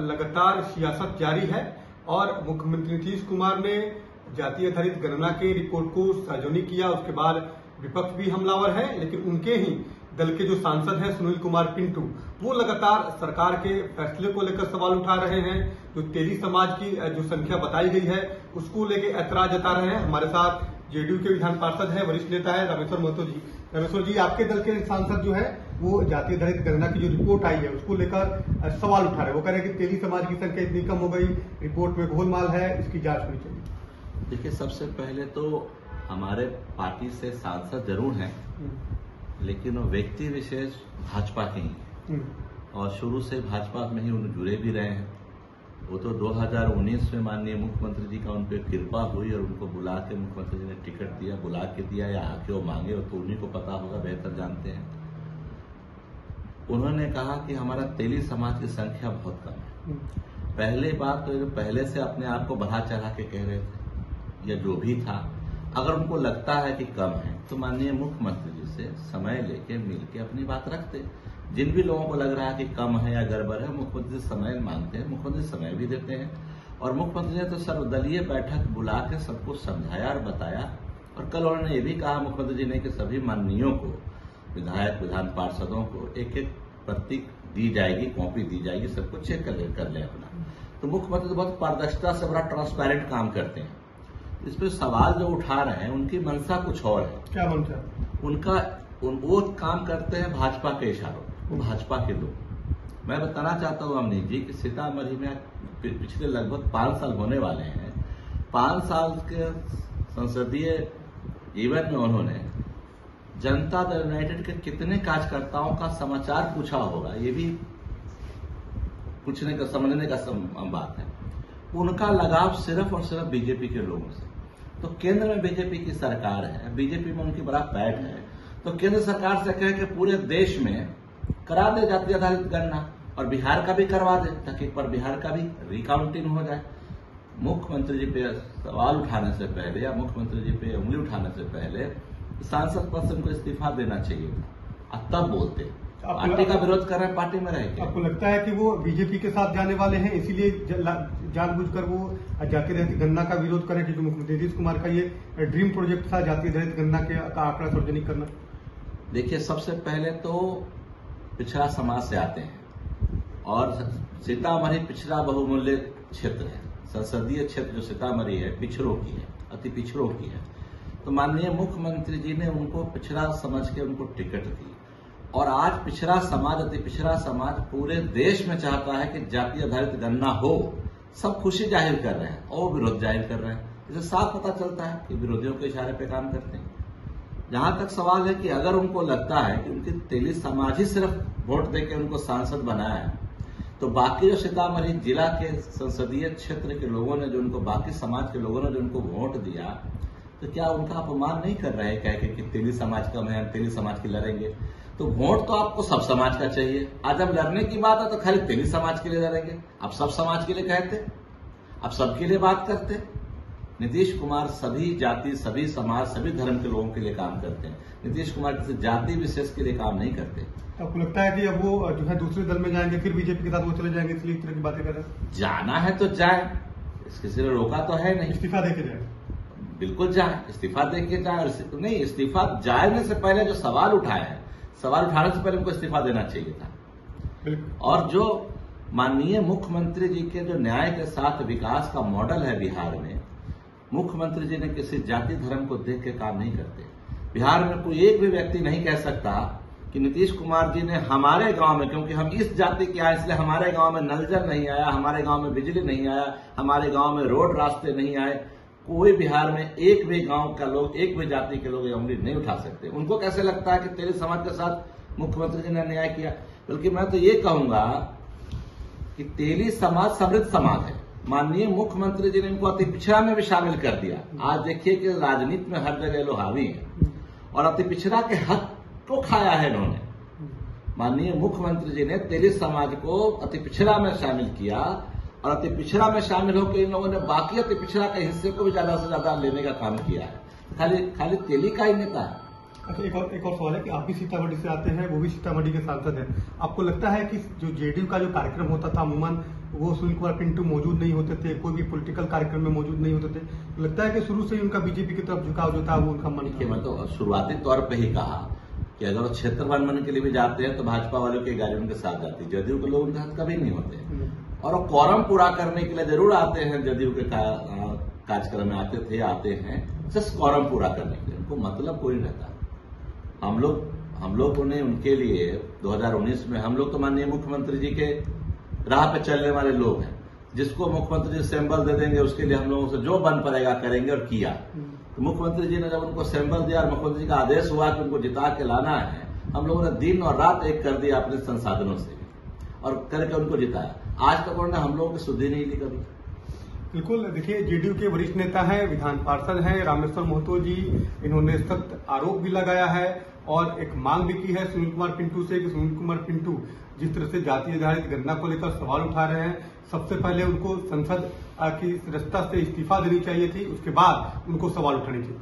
लगातार सियासत जारी है और मुख्यमंत्री नीतीश कुमार ने जाति आधारित गणना के रिपोर्ट को सार्वजनिक किया। उसके बाद विपक्ष भी हमलावर है, लेकिन उनके ही दल के जो सांसद हैं सुनील कुमार पिंटू, वो लगातार सरकार के फैसले को लेकर सवाल उठा रहे हैं। जो तेली समाज की जो संख्या बताई गई है उसको लेकर ऐतराज जता रहे हैं। हमारे साथ जेडीयू के विधान पार्षद है, वरिष्ठ नेता है रामेश्वर महतो जी। रामेश्वर जी, आपके दल के सांसद जो है वो जाति आधारित गणना की जो रिपोर्ट आई है उसको लेकर सवाल उठा रहे हैं। वो कह रहे हैं कि तेली समाज की संख्या इतनी कम हो गई, रिपोर्ट में गोलमाल है, इसकी जांच होनी चाहिए। देखिए, सबसे पहले तो हमारे पार्टी से सांसद जरूर हैं, लेकिन वो व्यक्ति विशेष भाजपा के ही और शुरू से भाजपा में ही उन जुड़े भी रहे हैं। वो तो 2019 में माननीय मुख्यमंत्री जी का उन पर कृपा हुई और उनको बुला के मुख्यमंत्री जी ने टिकट दिया, बुला के दिया या आके वो मांगे, तो उन्हीं को पता होगा, बेहतर जानते हैं। उन्होंने कहा कि हमारा तेली समाज की संख्या बहुत कम है। पहले बात तो पहले से अपने आप को बढ़ा चढ़ा के कह रहे थे या जो भी था। अगर उनको लगता है कि कम है तो माननीय मुख्यमंत्री जी से समय लेके मिल के अपनी बात रखते। जिन भी लोगों को लग रहा है कि कम है या गड़बड़ है, मुख्यमंत्री से समय मांगते हैं, मुख्यमंत्री समय भी देते हैं। और मुख्यमंत्री ने तो सर्वदलीय बैठक बुला के सबको समझाया और बताया। और कल उन्होंने ये भी कहा मुख्यमंत्री जी ने कि सभी माननीयों को, विधायक विधान पार्षदों को एक एक प्रतीक दी जाएगी, कॉपी दी जाएगी, सबको चेक कर ले अपना। तो मुख्यमंत्री तो बहुत पारदर्शिता से बड़ा ट्रांसपेरेंट काम करते हैं। इस पर सवाल जो उठा रहे हैं उनकी मंशा कुछ और है। क्या मंशा? वो काम करते हैं भाजपा के इशारों, वो भाजपा के लोग। मैं बताना चाहता हूँ अमनीत जी कि सीतामढ़ी में पिछले लगभग 5 साल होने वाले हैं। 5 साल के संसदीय जीवन में उन्होंने जनता दल यूनाइटेड के कितने कार्यकर्ताओं का समाचार पूछा होगा, ये भी पूछने का समझने का बात है। उनका लगाव सिर्फ और सिर्फ बीजेपी के लोगों से। तो केंद्र में बीजेपी की सरकार है, बीजेपी में उनकी बड़ा पैठ है, तो केंद्र सरकार से कहे कि पूरे देश में करा दे जाति आधारित गणना और बिहार का भी करवा दे, ताकि एक बार बिहार का भी रिकाउंटिंग हो जाए। मुख्यमंत्री जी पे सवाल उठाने से पहले या मुख्यमंत्री जी पे उंगली उठाने से पहले सांसद पद से उनको इस्तीफा देना चाहिए था, तब बोलते। पार्टी का विरोध कर रहे हैं, पार्टी में रहेंगे। आपको लगता है कि वो बीजेपी के साथ जाने वाले हैं, इसीलिए जानबूझकर वो जाति आधारित गणना का विरोध करें? क्योंकि मुख्यमंत्री नीतीश कुमार का ये ड्रीम प्रोजेक्ट था जाति आधारित गणना का आंकड़ा सार्वजनिक करना। देखिए, सबसे पहले तो पिछड़ा समाज से आते हैं और सीतामढ़ी पिछड़ा बहुमूल्य क्षेत्र है। संसदीय क्षेत्र जो सीतामढ़ी है पिछड़ों की है, अति पिछड़ों की है। तो माननीय मुख्यमंत्री जी ने उनको पिछड़ा समझ के उनको टिकट दी और आज पिछड़ा समाज, अति पिछड़ा समाज पूरे देश में चाहता है कि जाति आधारित गणना हो। सब खुशी जाहिर कर रहे हैं और विरोध जाहिर कर रहे हैं। इसे साफ पता चलता है कि विरोधियों के इशारे पे काम करते हैं। जहां तक सवाल है कि अगर उनको लगता है कि उनकी तेली समाज ही सिर्फ वोट देकर उनको सांसद बनाया है, तो बाकी जो सीतामढ़ी जिला के संसदीय क्षेत्र के लोगों ने, जो उनको बाकी समाज के लोगों ने जो उनको वोट दिया, तो क्या उनका अपमान नहीं कर रहे हैं कह के कि तेली समाज कम है, तेली समाज की लड़ेंगे? तो वोट तो आपको सब समाज का चाहिए। आज जब लड़ने की बात है तो खाली तेली समाज के लिए लड़ेंगे। आप सब समाज के लिए कहते, आप सबके लिए बात करते। नीतीश कुमार सभी जाति, सभी समाज, सभी धर्म के लोगों के लिए काम करते हैं। नीतीश कुमार किसी जाति विशेष के लिए काम नहीं करते। आपको लगता है कि अब वो जो है दूसरे दल में जाएंगे, फिर बीजेपी के साथ वो चले जाएंगे, इसलिए इस तरह की बातें कर रहे हैं? जाना है तो जाए, किसी ने रोका तो है नहीं। इस्तीफा देके जाए? बिल्कुल जाए, इस्तीफा देके जाए। नहीं, इस्तीफा जाने से पहले जो सवाल उठाए हैं, सवाल उठाने से पहले उनको इस्तीफा देना चाहिए था। और जो माननीय मुख्यमंत्री जी के जो न्याय के साथ विकास का मॉडल है बिहार में, मुख्यमंत्री जी ने किसी जाति धर्म को देख के काम नहीं करते। बिहार में कोई एक भी व्यक्ति नहीं कह सकता कि नीतीश कुमार जी ने हमारे गांव में, क्योंकि हम इस जाति के आए इसलिए हमारे गांव में नल जल नहीं आया, हमारे गांव में बिजली नहीं आया, हमारे गांव में रोड रास्ते नहीं आए। कोई बिहार में एक भी गांव का लोग, एक भी जाति के लोग ये उंगली नहीं उठा सकते। उनको कैसे लगता है कि तेरे समाज के साथ मुख्यमंत्री जी ने अन्याय किया? बल्कि मैं तो ये कहूंगा कि तेली समाज समृद्ध समाज है। माननीय मुख्यमंत्री जी ने इनको अति पिछड़ा में भी शामिल कर दिया। आज देखिए कि राजनीति में हर जगह लोग हावी हैं और अति पिछड़ा के हक को खाया है इन्होंने। माननीय मुख्यमंत्री जी ने तेली समाज को अति पिछड़ा में शामिल किया और अति पिछड़ा में शामिल होकर इन लोगों ने बाकी अति पिछड़ा के हिस्से को भी ज्यादा से ज्यादा लेने का काम किया है। खाली तेली का ही नेता है। अच्छा, एक और सवाल है कि आप भी सीतामढ़ी से आते हैं, वो भी सीतामढ़ी के सांसद हैं। आपको लगता है कि जो जेडीयू का जो कार्यक्रम होता था अमूमन वो सुनील कुमार पिंटू मौजूद नहीं होते थे, कोई भी पॉलिटिकल कार्यक्रम में मौजूद नहीं होते थे। तो लगता है कि शुरू से ही उनका बीजेपी की तरफ झुकाव जो था वो उनका मन था। मैं तो शुरुआती तौर पे ही कहा कि अगर वो क्षेत्र भ्रमण के लिए भी जाते हैं तो भाजपा वालों की गाड़ी उनके साथ जाती है, जदयू के लोग उनके साथ कभी नहीं होते। और वो कॉरम पूरा करने के लिए जरूर आते हैं, जदयू के कार्यक्रम में आते हैं सिर्फ कॉरम पूरा करने के लिए, उनको मतलब कोई नहीं रहता। हम लोगों ने उनके लिए 2019 में हम लोग तो माननीय मुख्यमंत्री जी के राह पे चलने वाले लोग हैं, जिसको मुख्यमंत्री जी सिंबल दे देंगे उसके लिए हम लोगों से जो बन पड़ेगा करेंगे, और किया। तो मुख्यमंत्री जी ने जब उनको सिंबल दिया और मुख्यमंत्री जी का आदेश हुआ कि उनको जिता के लाना है, हम लोगों ने दिन और रात एक कर दिया अपने संसाधनों से और करके उनको जिताया। आज तक उन्होंने हम लोगों की सुधि नहीं ली कभी। बिल्कुल, देखिए जेडीयू के वरिष्ठ नेता हैं, विधान पार्षद हैं रामेश्वर महतो जी, इन्होंने सख्त आरोप भी लगाया है और एक मांग भी की है सुनील कुमार पिंटू से कि सुनील कुमार पिंटू जिस तरह से जाति आधारित गणना को लेकर सवाल उठा रहे हैं, सबसे पहले उनको संसद की सदस्यता से इस्तीफा देनी चाहिए थी, उसके बाद उनको सवाल उठाने चाहिए।